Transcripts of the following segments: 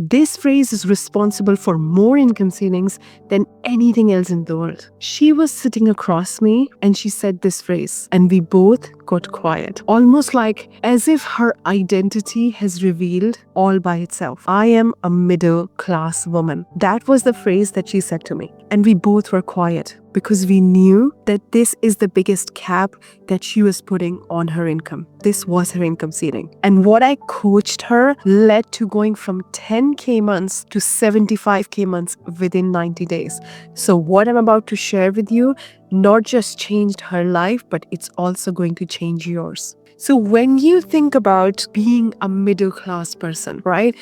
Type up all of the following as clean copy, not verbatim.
This phrase is responsible for more income ceilings than anything else in the world. She was sitting across me and she said this phrase, and we both got quiet, almost like as if her identity has revealed all by itself. I am a middle class woman. That was the phrase that she said to me. And we both were quiet because we knew that this is the biggest cap that she was putting on her income. This was her income ceiling. And what I coached her led to going from 10K months to 75K months within 90 days. So what I'm about to share with you not just changed her life, but it's also going to change yours. So when you think about being a middle class person, right?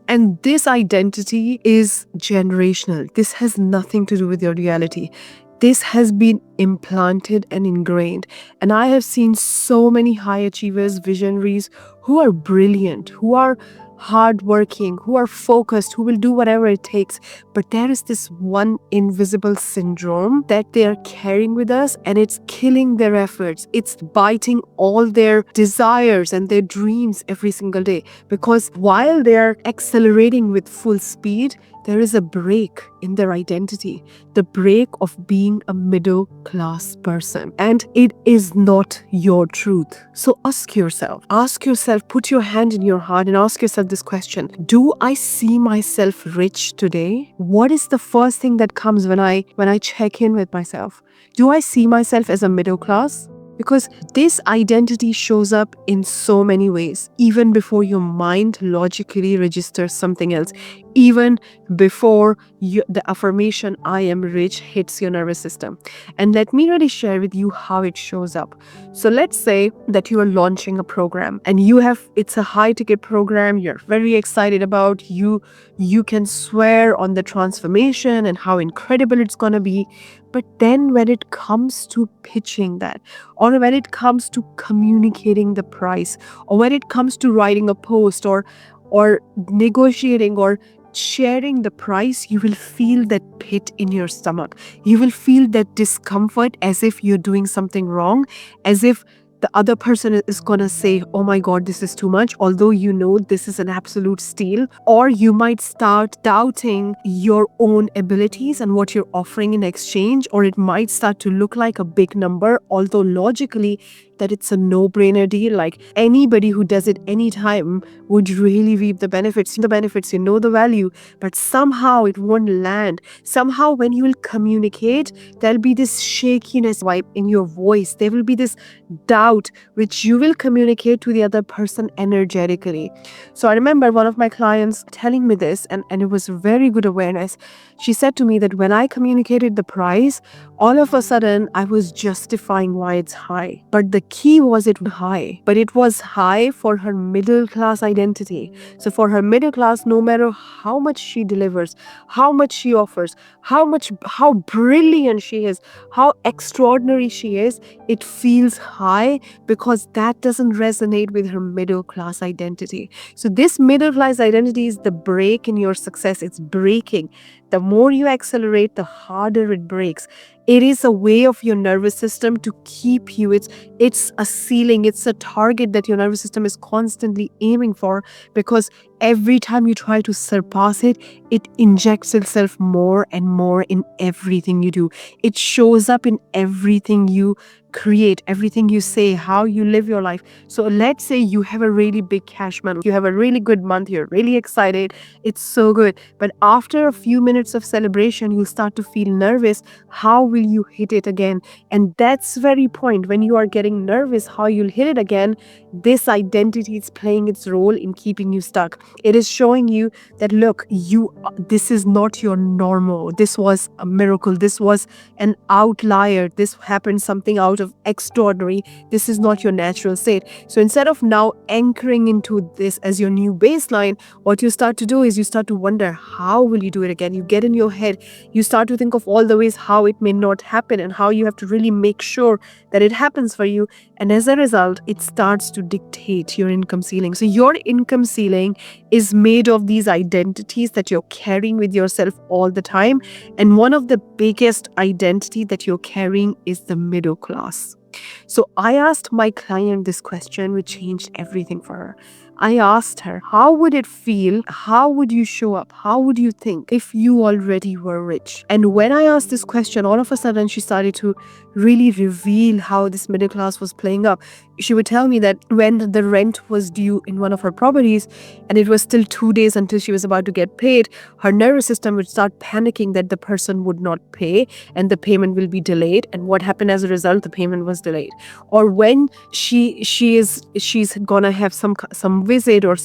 And this identity is generational. This has nothing to do with your reality. This has been implanted and ingrained. And I have seen so many high achievers, visionaries who are brilliant, who are hardworking, who are focused, who will do whatever it takes. But there is this one invisible syndrome that they are carrying with us, and it's killing their efforts. It's biting all their desires and their dreams every single day. Because while they're accelerating with full speed, there is a break in their identity, the break of being a middle class person. And it is not your truth. So ask yourself, put your hand in your heart and ask yourself this question. Do I see myself rich today? What is the first thing that comes when I check in with myself? Do I see myself as a middle class? Because this identity shows up in so many ways, even before your mind logically registers something else, even before the affirmation, I am rich, hits your nervous system. And let me really share with you how it shows up. So let's say that you are launching a program and it's a high ticket program you're very excited about. You can swear on the transformation and how incredible it's going to be. But then when it comes to pitching that, or when it comes to communicating the price, or when it comes to writing a post or negotiating or sharing the price, you will feel that pit in your stomach. You will feel that discomfort as if you're doing something wrong, as if the other person is going to say, oh my God, this is too much, although you know this is an absolute steal. Or you might start doubting your own abilities and what you're offering in exchange, or it might start to look like a big number, although logically that it's a no-brainer deal. Like anybody who does it anytime would really reap the benefits. You know the value, but somehow it won't land. Somehow when you will communicate, there'll be this shakiness vibe in your voice. There will be this doubt which you will communicate to the other person energetically. So I remember one of my clients telling me this, and it was very good awareness. She said to me that when I communicated the price, all of a sudden I was justifying why it's high. But the key was it was high. But it was high for her middle class identity. So for her middle class, no matter how much she delivers, how much she offers, how brilliant she is, how extraordinary she is, it feels high because that doesn't resonate with her middle class identity. So this middle class identity is the break in your success. It's breaking. The more you accelerate, the harder it breaks. It is a way of your nervous system to keep you. It's a ceiling. It's a target that your nervous system is constantly aiming for, because every time you try to surpass it, it injects itself more and more in everything you do. It shows up in everything you create, everything you say, how you live your life. So let's say you have a really big cash month, you have a really good month, you're really excited, it's so good. But after a few minutes of celebration, you'll start to feel nervous. How will you hit it again? And that's the very point. When you are getting nervous, how you'll hit it again, this identity is playing its role in keeping you stuck. It is showing you that, look, this is not your normal. This was a miracle. This was an outlier. This happened something out of extraordinary. This is not your natural state. So instead of now anchoring into this as your new baseline, what you start to do is you start to wonder, how will you do it again? You get in your head. You start to think of all the ways how it may not happen and how you have to really make sure that it happens for you. And as a result, it starts to dictate your income ceiling. So your income ceiling is made of these identities that you're carrying with yourself all the time. And one of the biggest identity that you're carrying is the middle class. So I asked my client this question, which changed everything for her. I asked her, how would it feel? How would you show up? How would you think if you already were rich? And when I asked this question, all of a sudden she started to really reveal how this middle class was playing up. She would tell me that when the rent was due in one of her properties and it was still 2 days until she was about to get paid, her nervous system would start panicking that the person would not pay and the payment will be delayed. And what happened as a result? The payment was delayed. Or when she's gonna have some visit or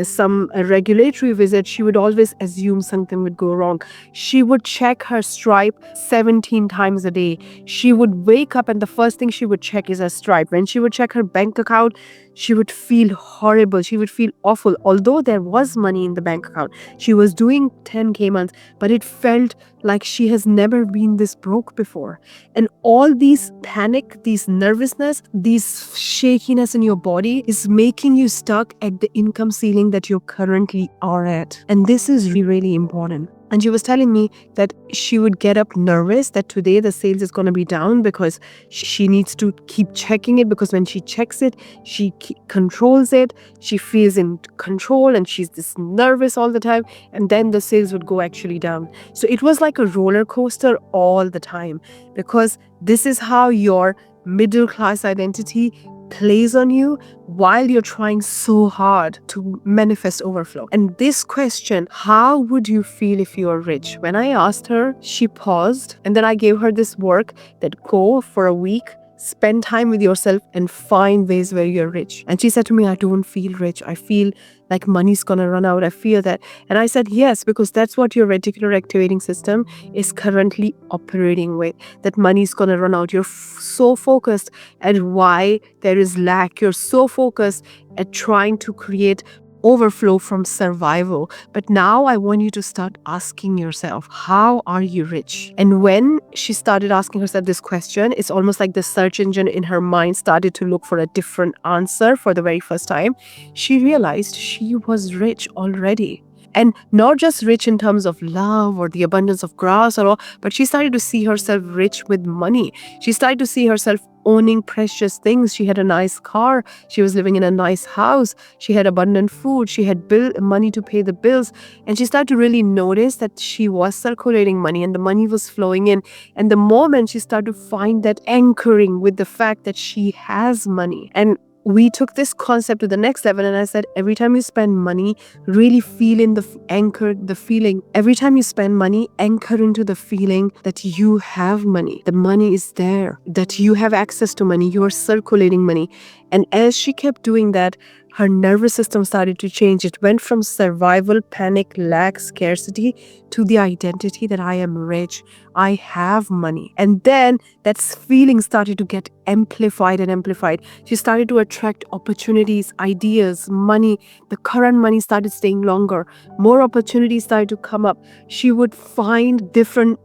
some regulatory visit, she would always assume something would go wrong. She would check her Stripe 17 times a day. She would wake up and the first thing she would check is her Stripe. When she would check her bank account, she would feel horrible. She would feel awful. Although there was money in the bank account, she was doing 10K months, but it felt like she has never been this broke before. And all these panic, these nervousness, these shakiness in your body is making you stuck at the income ceiling that you currently are at. And this is really, really important. And she was telling me that she would get up nervous that today the sales is going to be down because she needs to keep checking it, because when she checks it, she controls it. She feels in control and she's this nervous all the time. And then the sales would go actually down. So it was like a roller coaster all the time, because this is how your middle class identity plays on you while you're trying so hard to manifest overflow. And this question, how would you feel if you are rich? When I asked her, she paused, and then I gave her this work that go for a week, spend time with yourself and find ways where you're rich. And she said to me, I don't feel rich. I feel like money's gonna run out. I fear that. And I said, yes, because that's what your reticular activating system is currently operating with, that money's gonna run out. You're so focused at why there is lack. You're so focused at trying to create overflow from survival. But now I want you to start asking yourself, how are you rich? And when she started asking herself this question, it's almost like the search engine in her mind started to look for a different answer for the very first time. She realized she was rich already. And not just rich in terms of love or the abundance of grass or all, but she started to see herself rich with money. She started to see herself owning precious things. She had a nice car. She was living in a nice house. She had abundant food. She had money to pay the bills. And she started to really notice that she was circulating money and the money was flowing in. And the moment she started to find that anchoring with the fact that she has money. And we took this concept to the next level, and I said, every time you spend money, really feel in the anchor, the feeling. Every time you spend money, anchor into the feeling that you have money. The money is there, that you have access to money. You are circulating money. And as she kept doing that, her nervous system started to change. It went from survival, panic, lack, scarcity to the identity that I am rich. I have money. And then that feeling started to get amplified and amplified. She started to attract opportunities, ideas, money. The current money started staying longer. More opportunities started to come up. She would find different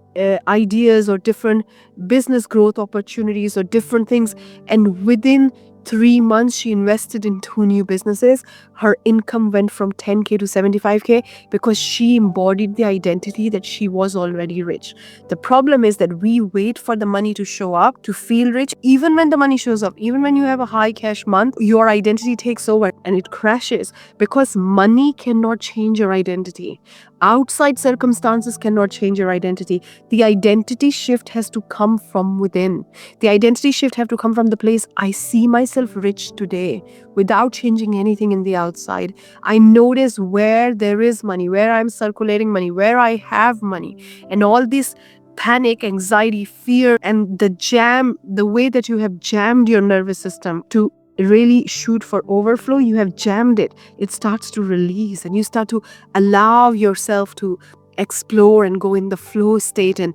ideas or different business growth opportunities or different things. And within 3 months, she invested in 2 new businesses. Her income went from 10K to 75K because she embodied the identity that she was already rich. The problem is that we wait for the money to show up to feel rich. Even when the money shows up, even when you have a high cash month, your identity takes over and it crashes, because money cannot change your identity. Outside circumstances cannot change your identity. The identity shift has to come from within. The identity shift has to come from the place, I see myself rich today, without changing anything in the outside. I notice where there is money, where I'm circulating money, where I have money. And all this panic, anxiety, fear, and the way that you have jammed your nervous system to really shoot for overflow, you have jammed it. It starts to release and you start to allow yourself to explore and go in the flow state and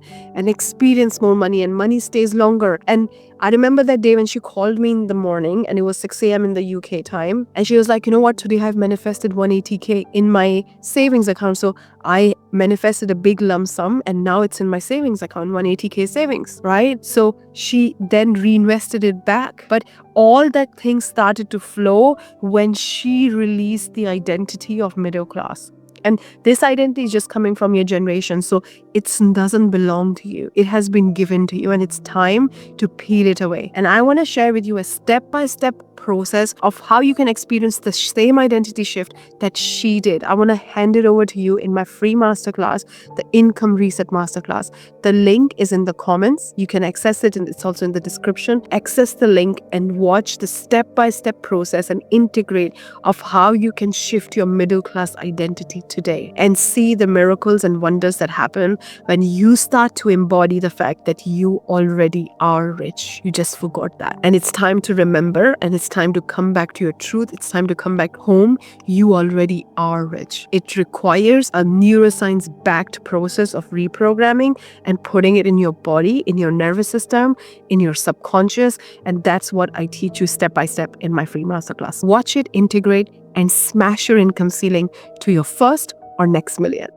experience more money, and money stays longer. And I remember that day when she called me in the morning and it was 6 a.m. in the UK time. And she was like, you know what, today I've manifested 180K in my savings account. So I manifested a big lump sum and now it's in my savings account, 180K savings, right? So she then reinvested it back. But all that things started to flow when she released the identity of middle class. And this identity is just coming from your generation. So it doesn't belong to you. It has been given to you and it's time to peel it away. And I want to share with you a step-by-step process of how you can experience the same identity shift that she did. I want to hand it over to you in my free masterclass, the Income Reset Masterclass. The link is in the comments. You can access it, and it's also in the description. Access the link and watch the step-by-step process and integrate of how you can shift your middle class identity today and see the miracles and wonders that happen when you start to embody the fact that you already are rich. You just forgot that. And it's time to remember, and it's time to come back to your truth. It's time to come back home. You already are rich. It requires a neuroscience-backed process of reprogramming and putting it in your body, in your nervous system, in your subconscious. And that's what I teach you step by step in my free masterclass. Watch it, integrate, and smash your income ceiling to your first or next million.